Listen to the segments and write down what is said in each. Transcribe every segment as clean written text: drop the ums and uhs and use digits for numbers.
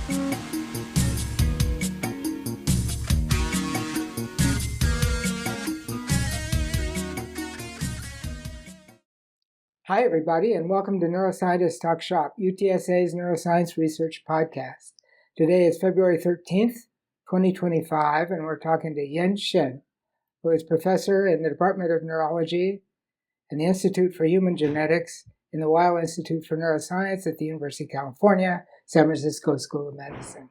Hi, everybody, and welcome to Neuroscientists Talk Shop, UTSA's Neuroscience Research Podcast. Today is February 13th, 2025, and we're talking to Yin Shen, who is professor in the Department of Neurology and the Institute for Human Genetics in the Weill Institute for Neuroscience at the University of California, San Francisco School of Medicine.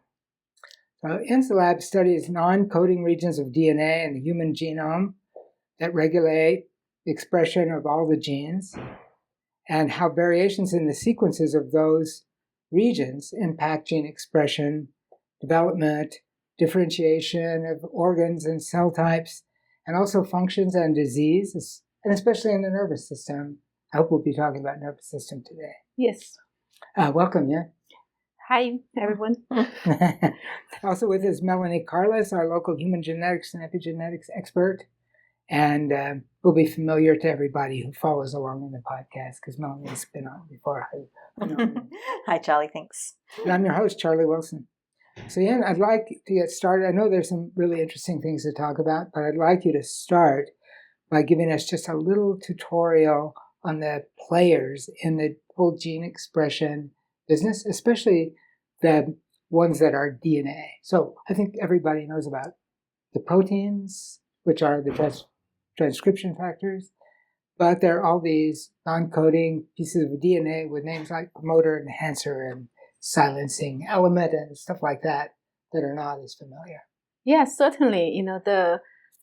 So, Yin's lab studies non-coding regions of DNA in the human genome that regulate the expression of all the genes, and how variations in the sequences of those regions impact gene expression, development, differentiation of organs and cell types, and also functions and disease, and especially in the nervous system. I hope we'll be talking about nervous system today. Yes. Welcome, yeah. Hi, everyone. Also with us, Melanie Carless, our local human genetics and epigenetics expert. And will be familiar to everybody who follows along in the podcast because Melanie's been on before. Hi, Charlie. Thanks. And I'm your host, Charlie Wilson. So, Yin, I'd like to get started. I know there's some really interesting things to talk about, but I'd like you to start by giving us just a little tutorial on the players in the whole gene expression business, especially the ones that are DNA. So I think everybody knows about the proteins, which are the transcription factors, but there are all these non-coding pieces of DNA with names like promoter, enhancer, and silencing element and stuff like that are not as familiar. Yes, certainly.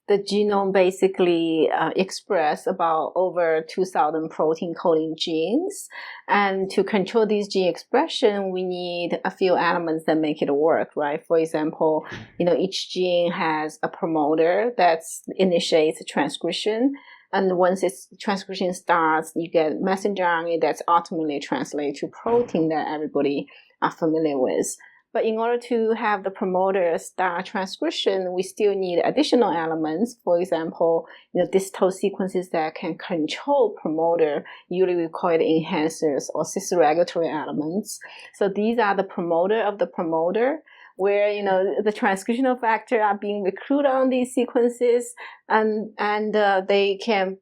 The genome basically express about over 2,000 protein coding genes, and to control these gene expression, we need a few elements that make it work, right? For example, each gene has a promoter that initiates transcription, and once its transcription starts, you get messenger RNA that's ultimately translated to protein that everybody are familiar with. But in order to have the promoter start transcription, we still need additional elements. For example, distal sequences that can control promoter. Usually we call it enhancers or cis-regulatory elements. So these are the promoter of the promoter, where the transcriptional factor are being recruited on these sequences, and they can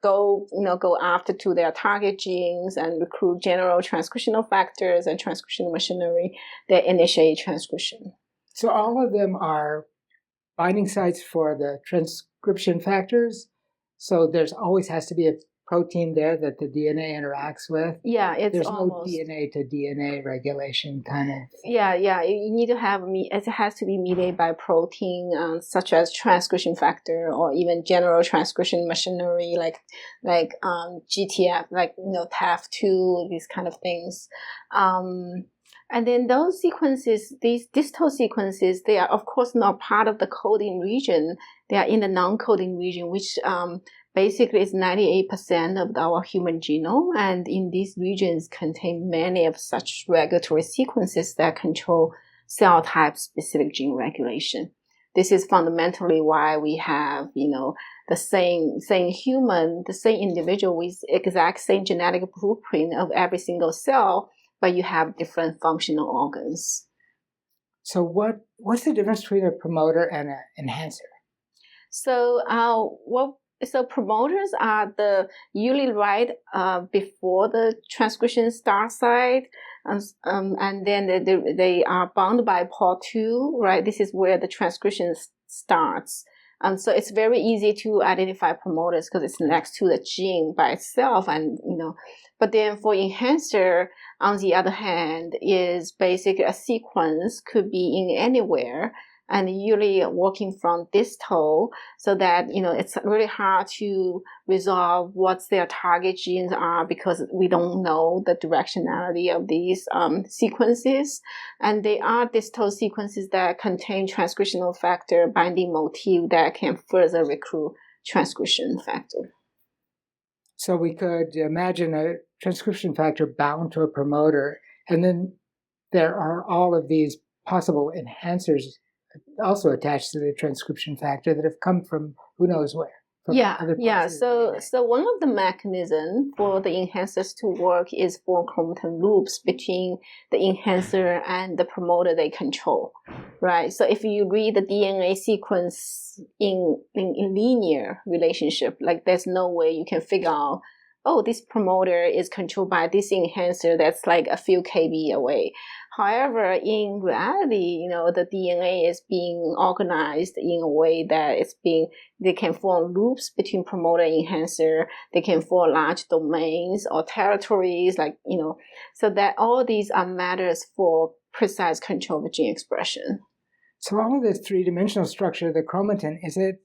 go after to their target genes and recruit general transcriptional factors and transcriptional machinery that initiate transcription. So all of them are binding sites for the transcription factors. So there's always has to be a protein there that the DNA interacts with. Yeah, there's almost no DNA to DNA regulation kind of. Yeah. You need to have it has to be mediated by protein, such as transcription factor or even general transcription machinery, like GTF, TAF2, these kind of things. And then those sequences, these distal sequences, they are of course not part of the coding region. They are in the non-coding region, which basically is 98% of our human genome, and in these regions contain many of such regulatory sequences that control cell type specific gene regulation. This is fundamentally why we have, the same human, the same individual with exact same genetic blueprint of every single cell, but you have different functional organs. So what's the difference between a promoter and an enhancer? So promoters are usually right before the transcription start site, and then they are bound by port 2, right? This is where the transcription starts. So it's very easy to identify promoters because it's next to the gene by itself, and But then for enhancer, on the other hand, is basically a sequence could be in anywhere, and usually working from distal, so that it's really hard to resolve what their target genes are because we don't know the directionality of these sequences. And they are distal sequences that contain transcriptional factor binding motif that can further recruit transcription factor. So we could imagine a transcription factor bound to a promoter, and then there are all of these possible enhancers also attached to the transcription factor that have come from who knows where. So one of the mechanisms for the enhancers to work is for chromatin loops between the enhancer and the promoter they control, right? So if you read the DNA sequence in linear relationship, like there's no way you can figure out, oh, this promoter is controlled by this enhancer that's like a few kb away. However, in reality, the DNA is being organized in a way that they can form loops between promoter and enhancer. They can form large domains or territories, so that all these are matters for precise control of gene expression. So all of this three-dimensional structure of the chromatin, is it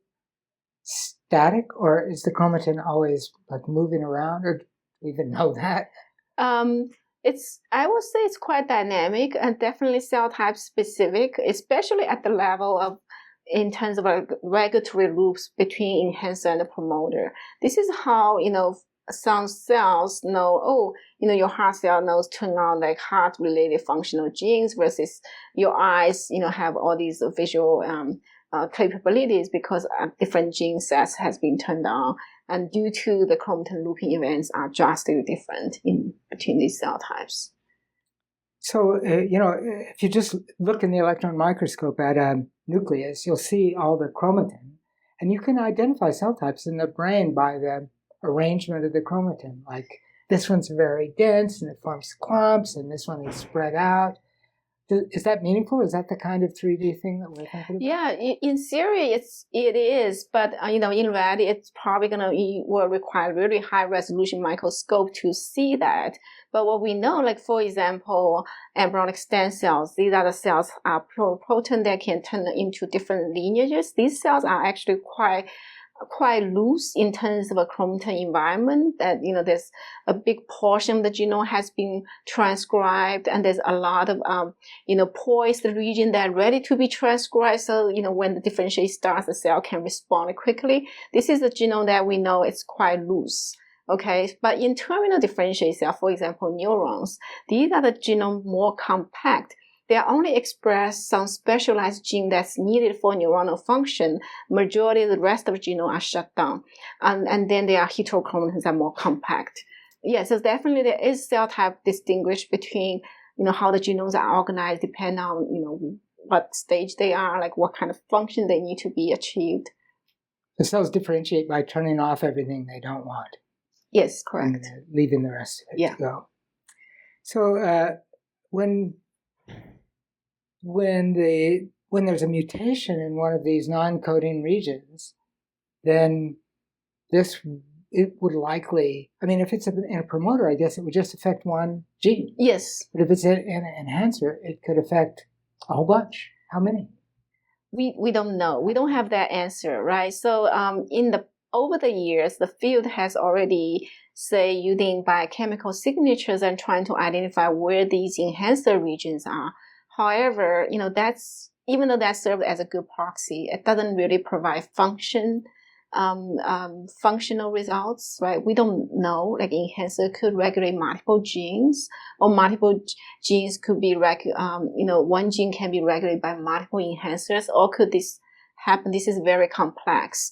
static, or is the chromatin always like moving around, or do you even know that? I would say it's quite dynamic and definitely cell type specific, especially at the level of in terms of regulatory loops between enhancer and the promoter. This is how some cells know, your heart cell knows turn on like heart related functional genes versus your eyes have all these visual capabilities because different gene sets has been turned on, and due to the chromatin looping events are drastically different in between these cell types. So, if you just look in the electron microscope at a nucleus, you'll see all the chromatin, and you can identify cell types in the brain by the arrangement of the chromatin. Like this one's very dense and it forms clumps, and this one is spread out. Is that meaningful? Is that the kind of 3D thing that we're thinking about? Yeah, in theory, it is, but in reality, it's probably will require really high resolution microscope to see that. But what we know, like for example, embryonic stem cells, these are the cells are protein that can turn into different lineages. These cells are actually quite loose in terms of a chromatin environment, that there's a big portion of the genome has been transcribed, and there's a lot of poised region that are ready to be transcribed, so when the differentiation starts, the cell can respond quickly. This is the genome that we know it's quite loose. Okay, but in terminal differentiated cell, for example, neurons, these are the genome more compact. They only express some specialized gene that's needed for neuronal function. Majority of the rest of the genome are shut down. And then there are heterochromatins that are more compact. Yeah, so definitely there is cell type distinguished between, how the genomes are organized depending on, what stage they are, like what kind of function they need to be achieved. The cells differentiate by turning off everything they don't want. Yes, correct. And leaving the rest of it to go. So when there's a mutation in one of these non-coding regions, then it would likely, if it's in a promoter, I guess it would just affect one gene. Yes. But if it's in an enhancer, it could affect a whole bunch. How many? We don't know. We don't have that answer, right? So over the years, the field has already, using biochemical signatures and trying to identify where these enhancer regions are. However, even though that serves as a good proxy, it doesn't really provide functional results, right? We don't know, like enhancer could regulate multiple genes, or multiple genes could be one gene can be regulated by multiple enhancers, or could this happen? This is very complex.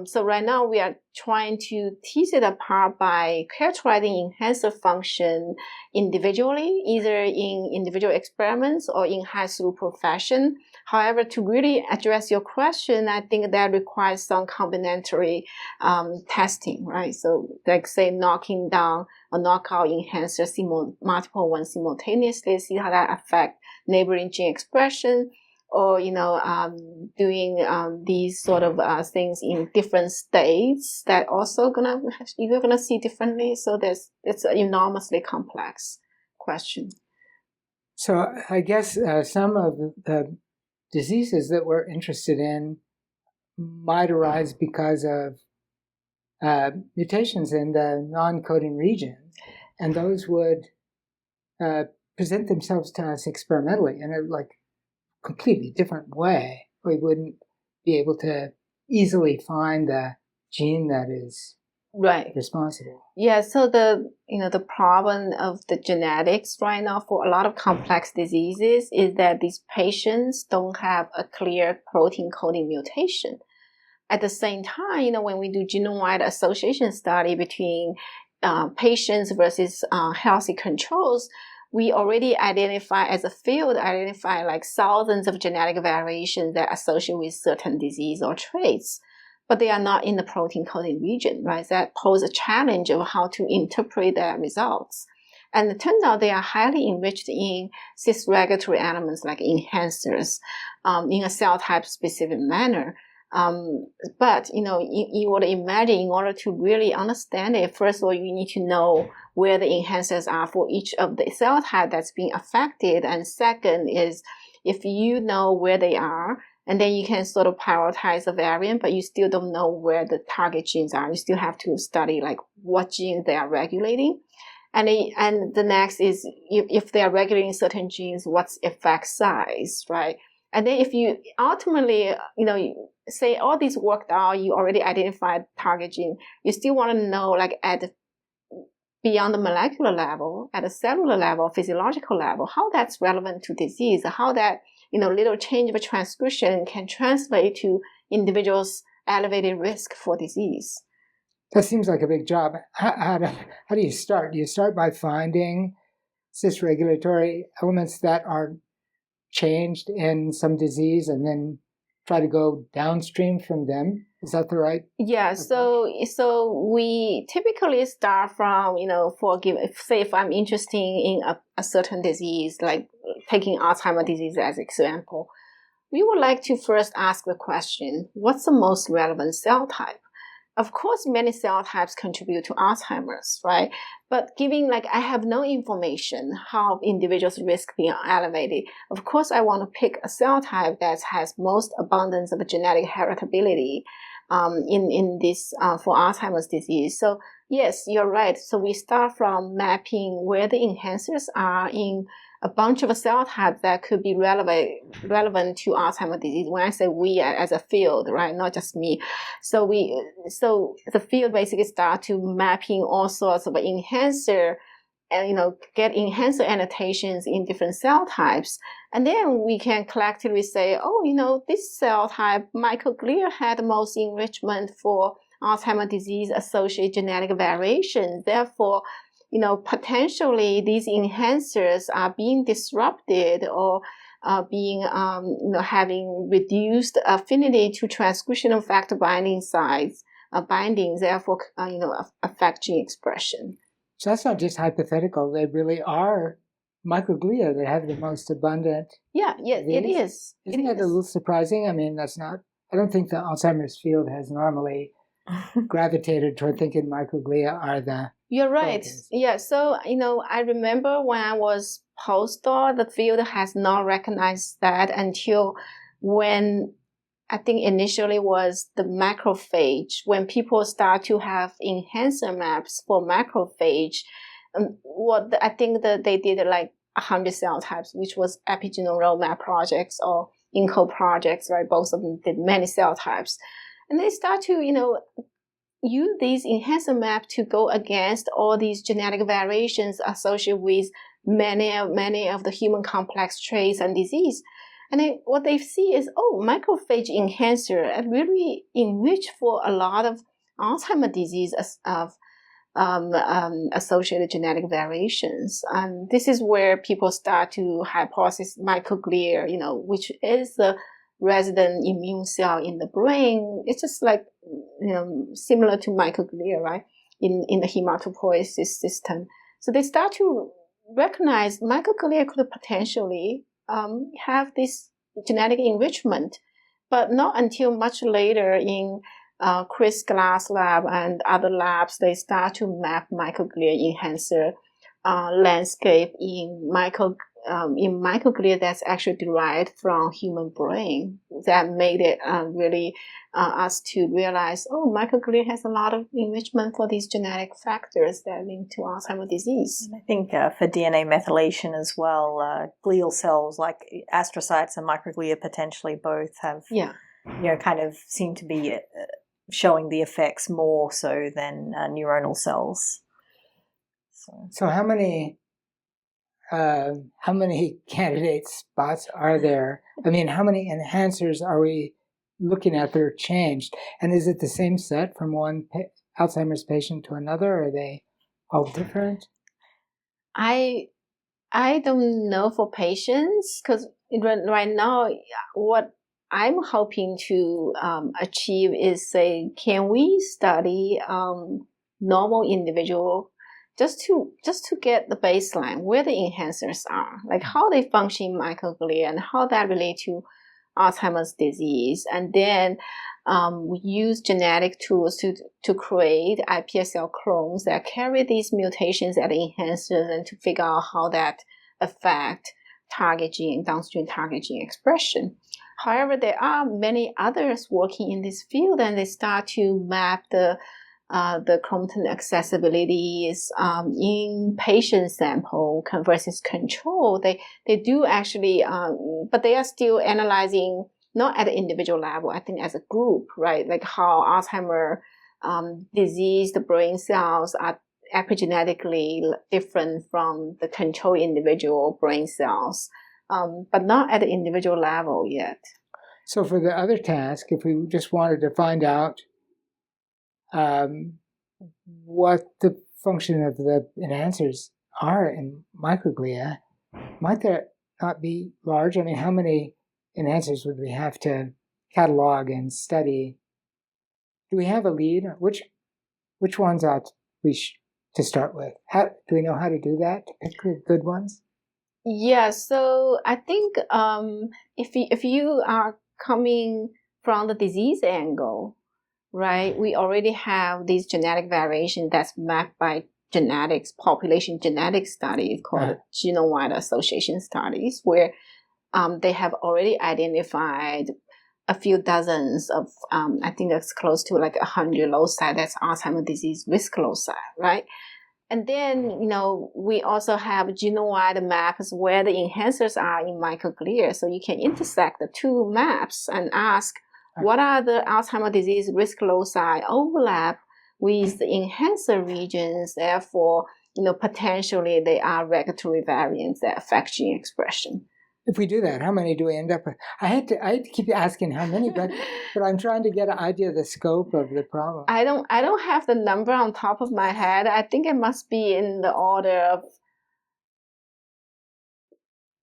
So right now we are trying to tease it apart by characterizing enhancer function individually, either in individual experiments or in high throughput fashion. However, to really address your question, I think that requires some combinatory testing, right? So like say knocking down or knock out enhancer multiple ones simultaneously, see how that affect neighboring gene expression. Or doing these sort of things in different states that also you're gonna see differently. So it's an enormously complex question. So I guess some of the diseases that we're interested in might arise because of mutations in the non-coding region, and those would present themselves to us experimentally in a completely different way. We wouldn't be able to easily find the gene that is responsible. Yeah, so the problem of the genetics right now for a lot of complex diseases is that these patients don't have a clear protein coding mutation. At the same time, when we do genome-wide association study between patients versus healthy controls, we already as a field, identify like thousands of genetic variations that associate with certain disease or traits, but they are not in the protein coding region, right? That pose a challenge of how to interpret their results. And it turns out they are highly enriched in cis-regulatory elements like enhancers in a cell type specific manner. But you would imagine in order to really understand it, first of all, you need to know where the enhancers are for each of the cell type that's being affected. And second is if you know where they are, and then you can sort of prioritize the variant, but you still don't know where the target genes are. You still have to study like what genes they are regulating. And the next is if they are regulating certain genes, what's effect size, right? And then if you ultimately, say all these worked out, you already identified target gene, you still want to know like beyond the molecular level, at a cellular level, physiological level, how that's relevant to disease, how that, little change of a transcription can translate to individuals' elevated risk for disease. That seems like a big job. How do you start? Do you start by finding cis-regulatory elements that are changed in some disease and then try to go downstream from them? Is that the right? Yeah. approach? So we typically start from, say if I'm interested in a certain disease, like taking Alzheimer's disease as example, we would like to first ask the question, what's the most relevant cell type? Of course, many cell types contribute to Alzheimer's, right? But given I have no information how individuals' risk being elevated, of course, I want to pick a cell type that has most abundance of genetic heritability in this for Alzheimer's disease. So yes, you're right. So we start from mapping where the enhancers are in a bunch of cell types that could be relevant to Alzheimer's disease. When I say we as a field, right, not just me. So the field basically start to mapping all sorts of enhancer and, get enhancer annotations in different cell types. And then we can collectively say, this cell type, microglia, had the most enrichment for Alzheimer's disease associated genetic variation. Therefore, potentially these enhancers are being disrupted or being, having reduced affinity to transcriptional factor binding sites, bindings, therefore, affect gene expression. So that's not just hypothetical. They really are microglia that have the most abundant. Yeah, it is. Isn't that a little surprising? I mean, I don't think the Alzheimer's field has normally gravitated toward thinking microglia are the. You're right. focus. Yeah. So, I remember when I was postdoc, the field has not recognized that until when I think initially was the macrophage, when people start to have enhancer maps for macrophage. I think that they did 100 cell types, which was epigenome roadmap projects or ENCODE projects, right? Both of them did many cell types. And they start to, use these enhancer maps to go against all these genetic variations associated with many of the human complex traits and disease. And then what they see is, macrophage enhancer really enrich for a lot of Alzheimer's disease of associated genetic variations. And this is where people start to hypothesize microglia, which is the resident immune cell in the brain. It's just similar to microglia, right? In the hematopoiesis system. So they start to recognize microglia could potentially have this genetic enrichment, but not until much later in Chris Glass lab and other labs, they start to map microglia enhancer landscape in microglia that's actually derived from human brain. That made it really us to realize, microglia has a lot of enrichment for these genetic factors that link to Alzheimer's disease. And I think for DNA methylation as well, glial cells like astrocytes and microglia potentially both have, kind of seem to be showing the effects more so than neuronal cells. So how many candidate spots are there? I mean, how many enhancers are we looking at that are changed. And is it the same set from one Alzheimer's patient to another? Or are they all different? I don't know for patients, because right now what I'm hoping to achieve is, say, can we study normal individual just to get the baseline where the enhancers are, like how they function in microglia and how that relate to Alzheimer's disease, and then we use genetic tools to create iPSC clones that carry these mutations at enhancers, and to figure out how that affect target gene, downstream target gene expression. However, there are many others working in this field, and they start to map the chromatin accessibilities in patient sample versus control. They do actually, but they are still analyzing not at the individual level, I think as a group, right? Like how Alzheimer's disease, the brain cells are epigenetically different from the control individual brain cells, but not at the individual level yet. So for the other task, if we just wanted to find out what the function of the enhancers are in microglia, might there not be large? I mean, how many enhancers would we have to catalog and study? Do we have a lead? Which ones ought we to start with? How do we know how to do that, to pick the good ones? Yeah, so I think if you are coming from the disease angle, right, we already have these genetic variation that's mapped by genetics, population genetics studies called genome-wide association studies, where they have already identified a few dozens of, I think that's close to like 100 loci, that's Alzheimer's disease risk loci, right? And then, we also have genome-wide maps where the enhancers are in microglia. So you can intersect the two maps and ask, what are the Alzheimer's disease risk loci overlap with the enhancer regions? Therefore, potentially they are regulatory variants that affect gene expression. If we do that, how many do we end up with? I hate to keep asking how many, but I'm trying to get an idea of the scope of the problem. I don't have the number on top of my head. I think it must be in the order of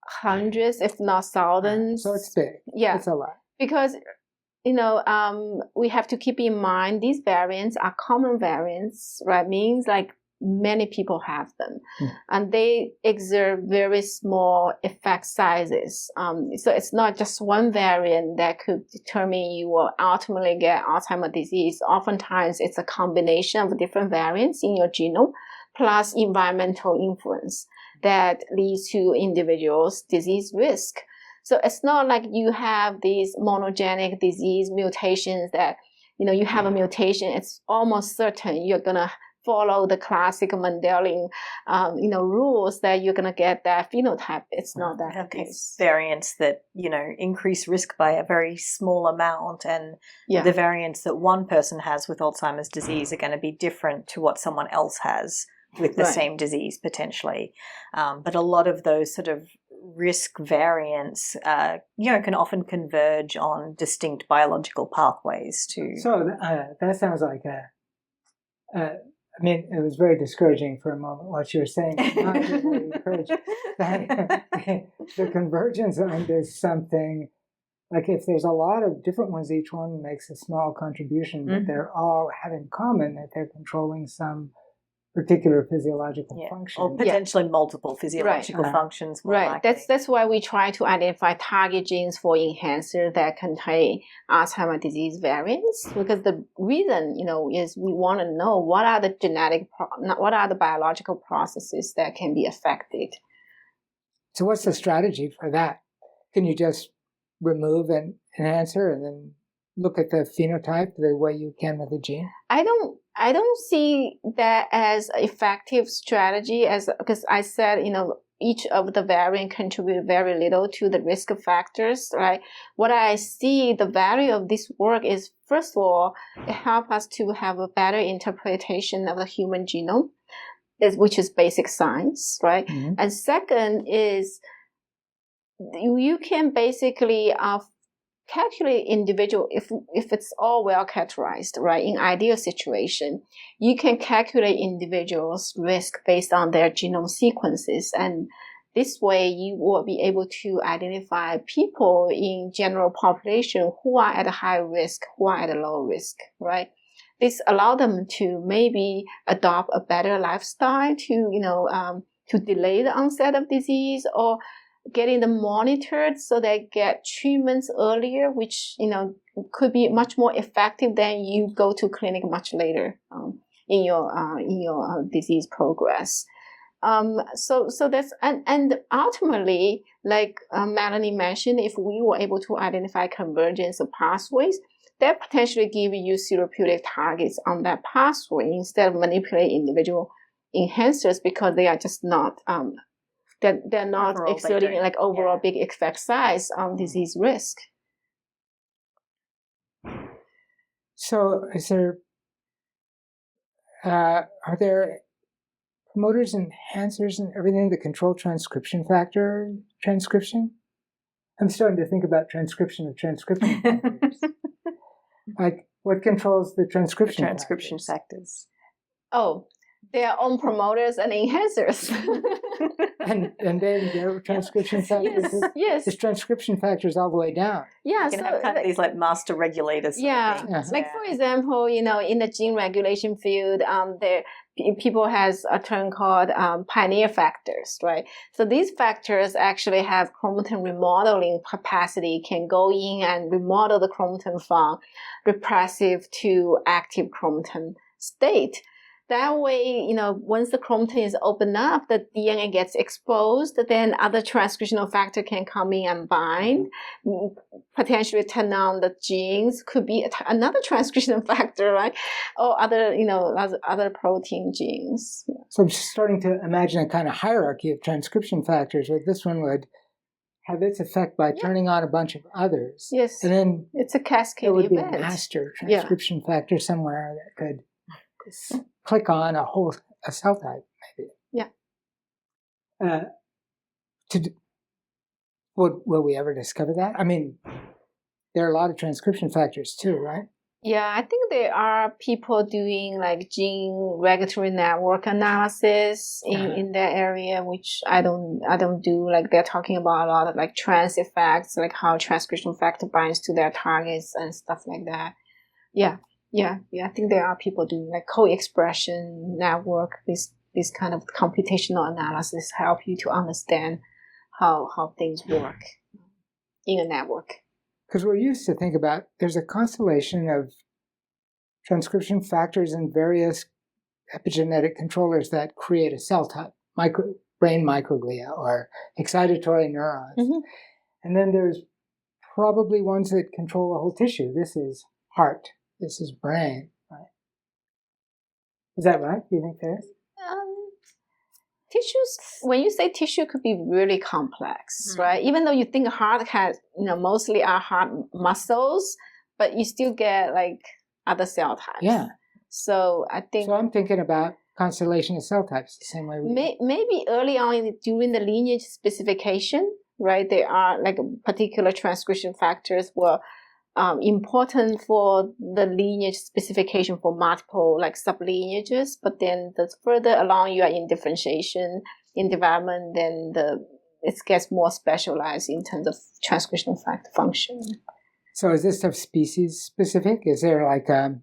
hundreds, if not thousands. So it's big. Yeah, it's a lot. Because we have to keep in mind these variants are common variants, right? Means like many people have them, and they exert very small effect sizes. So it's not just one variant that could determine you will ultimately get Alzheimer's disease. Oftentimes, it's a combination of different variants in your genome plus environmental influence that leads to individuals' disease risk. So it's not like you have these monogenic disease mutations that, you have a mutation, it's almost certain you're going to follow the classic Mendelian, rules that you're going to get that phenotype. It's not that the case. Variants that, increase risk by a very small amount, and the variants that one person has with Alzheimer's disease are going to be different to what someone else has with the same disease potentially. But a lot of those sort of risk variants, can often converge on distinct biological pathways too. So that sounds like it was very discouraging for a moment what you were saying. Not really encouraging. The convergence onto something, like if there's a lot of different ones, each one makes a small contribution, but they're all have in common that they're controlling some particular physiological function. Or potentially multiple physiological functions. Right. That's why we try to identify target genes for enhancer that contain Alzheimer's disease variants, because the reason, is we want to know what are the biological processes that can be affected. So what's the strategy for that? Can you just remove an enhancer and then look at the phenotype the way you can with the gene? I don't see that as an effective strategy, because I said, each of the variant contribute very little to the risk factors, right? What I see the value of this work is, first of all, it helps us to have a better interpretation of the human genome, which is basic science, right? Mm-hmm. And second is you can basically calculate individual, if it's all well characterized, right? In ideal situation, you can calculate individuals' risk based on their genome sequences, and this way you will be able to identify people in general population who are at a high risk, who are at a low risk, right? This allow them to maybe adopt a better lifestyle to delay the onset of disease, or getting them monitored so they get treatments earlier, which could be much more effective than you go to clinic much later in your disease progress. So that's and ultimately, like Melanie mentioned, if we were able to identify convergence of pathways, that potentially give you therapeutic targets on that pathway instead of manipulating individual enhancers, because they are just not they're not overall exerting like overall big effect size on disease risk. So is there are there promoters and enhancers and everything that control transcription factor transcription? I'm starting to think about transcription of transcription factors. Like, what controls the transcription factors? Oh, their own promoters and enhancers. and then their transcription factors. Yes. This transcription factors all the way down. Yeah, you can have kind of these like master regulators. Yeah, like for example, in the gene regulation field, people has a term called pioneer factors, right? So these factors actually have chromatin remodeling capacity, can go in and remodel the chromatin from repressive to active chromatin state. That way, once the chromatin is opened up, the DNA gets exposed, then other transcriptional factor can come in and bind, potentially turn on the genes, could be another transcriptional factor, right? Or other protein genes. So I'm starting to imagine a kind of hierarchy of transcription factors, where this one would have its effect by turning on a bunch of others. Yes. And then it's a cascade event. There would event. be a master transcription factor somewhere that could click on a cell type, maybe. Yeah. Will we ever discover that? I mean, there are a lot of transcription factors too, right? Yeah, I think there are people doing like gene regulatory network analysis in that area, which I don't do. Like they're talking about a lot of like trans effects, like how transcription factor binds to their targets and stuff like that. Yeah. I think there are people doing like co-expression network. This kind of computational analysis help you to understand how things work in a network. Because we're used to think about there's a constellation of transcription factors and various epigenetic controllers that create a cell type, brain microglia or excitatory neurons. Mm-hmm. And then there's probably ones that control the whole tissue. This is heart. This is brain, right? Is that right? Do you think there is? Tissues, when you say tissue, could be really complex, right? Even though you think heart has, mostly our heart muscles, but you still get like other cell types. Yeah. So I think. So I'm thinking about constellation of cell types the same way we maybe early on during the lineage specification, right? There are like particular transcription factors were important for the lineage specification for multiple like sublineages, but then the further along you are in differentiation in development, then it gets more specialized in terms of transcriptional factor function. So is this stuff species specific? Is there like are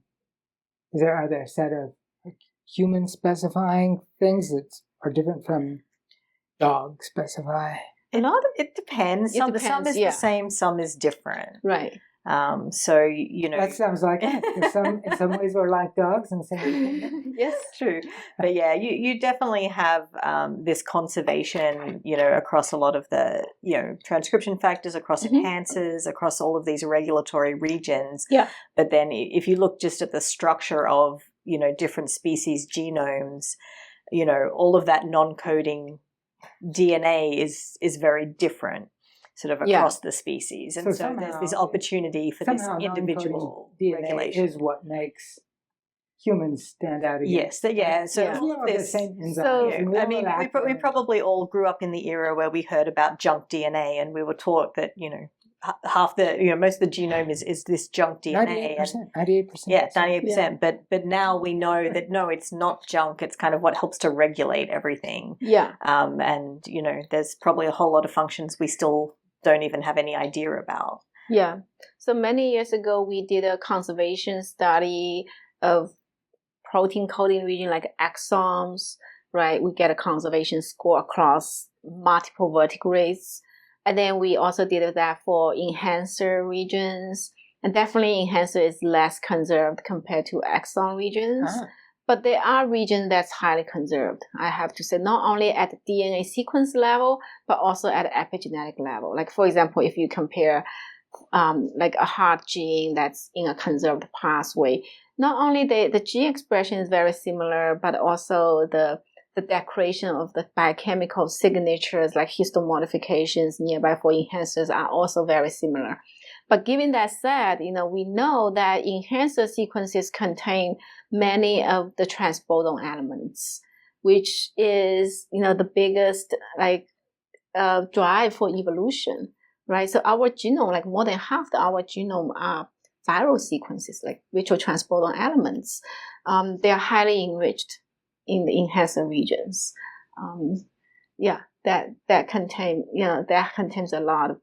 there a set of like human specifying things that are different from dog specify? A lot of it depends. Some is the same, some is different. Right. So that sounds like it. In some ways we're like dogs, and some ways yes, true. But yeah, you definitely have this conservation, across a lot of the transcription factors, across enhancers, across all of these regulatory regions. Yeah. But then if you look just at the structure of different species genomes, all of that non-coding DNA is very different. Sort of across the species, and so there's this opportunity for this individual DNA regulation. Is what makes humans stand out again. Yes, So all of this. I mean, we probably all grew up in the era where we heard about junk DNA, and we were taught that half the, most of the genome is this junk DNA. 98%. Yeah, 98%. Yeah. But now we know that no, it's not junk. It's kind of what helps to regulate everything. Yeah. And there's probably a whole lot of functions we still don't even have any idea about. Yeah. So many years ago, we did a conservation study of protein coding region like exons, right? We get a conservation score across multiple vertebrates. And then we also did that for enhancer regions. And definitely enhancer is less conserved compared to exon regions. But there are regions that's highly conserved, I have to say, not only at the DNA sequence level, but also at the epigenetic level. Like, for example, if you compare like a heart gene that's in a conserved pathway, not only the gene expression is very similar, but also the declaration of the biochemical signatures like histone modifications nearby for enhancers are also very similar. But given that said, we know that enhancer sequences contain many of the transposon elements, which is, the biggest drive for evolution, right? So our genome, like more than half of our genome are viral sequences, like virtual transposon elements. They are highly enriched in the enhancer regions. That contains a lot of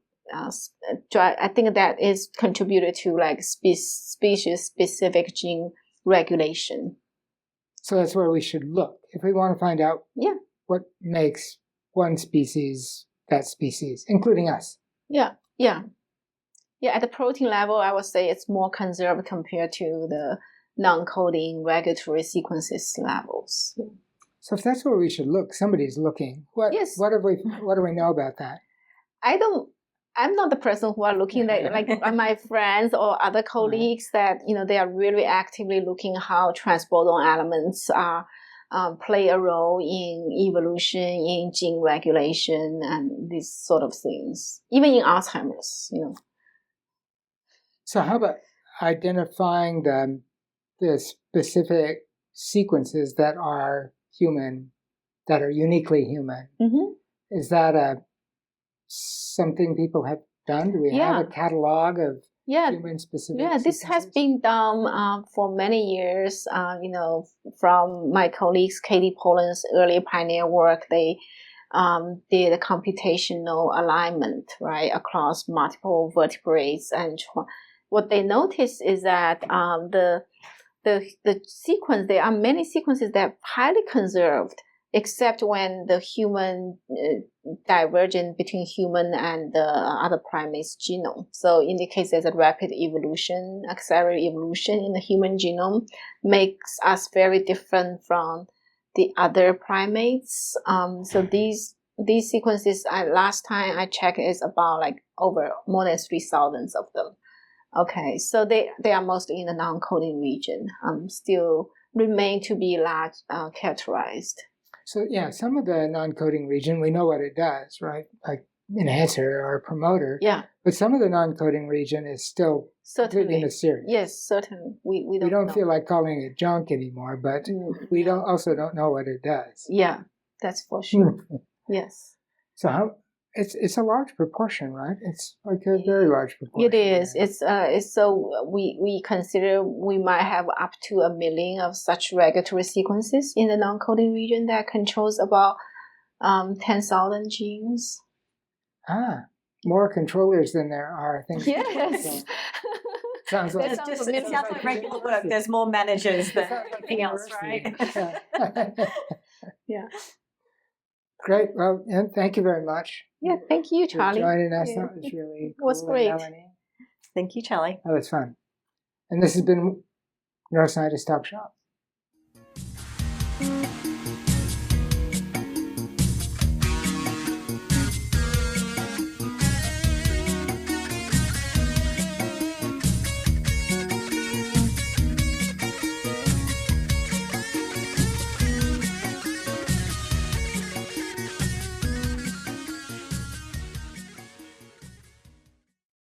I think that is contributed to like species specific gene regulation. So that's where we should look if we want to find out what makes one species that species, including us. Yeah. At the protein level, I would say it's more conserved compared to the non-coding regulatory sequences levels. So if that's where we should look, somebody's looking. What do we know about that? I'm not the person who are looking like my friends or other colleagues that they are really actively looking how transposon elements are play a role in evolution, in gene regulation, and these sort of things, even in Alzheimer's. So how about identifying the specific sequences that are human, that are uniquely human? Mm-hmm. Is that something people have done? Do we have a catalog of human specific sequences? This has been done for many years. From my colleagues, Katie Poland's early pioneer work, they did a computational alignment, right, across multiple vertebrates. And what they noticed is that the sequence, there are many sequences that are highly conserved, except when the human divergence between human and the other primates genome. So in the case there's a rapid evolution, accelerated evolution in the human genome, makes us very different from the other primates. So these sequences, last time I checked, is about like over more than 3,000 of them. Okay, so they are mostly in the non-coding region, still remain to be large characterized. So some of the non-coding region, we know what it does, right? Like enhancer or promoter. Yeah. But some of the non-coding region is still completely mysterious. Yes, certainly. We don't know. Feel like calling it junk anymore, but we don't know what it does. Yeah, that's for sure. Yes. So it's a large proportion, right? It's like a very large proportion. It is. It's so we consider we might have up to 1 million of such regulatory sequences in the non-coding region that controls about 10,000 genes. More controllers than there are, I think. Yes. Sounds like it sounds like regular work. There's more managers than anything else, right? Yeah. Great. Well, and thank you very much. Yeah, thank you, Charlie. For joining us. That was really cool. It was great. Melanie. Thank you, Charlie. That was fun. And this has been Neuroscientists Talk Shop.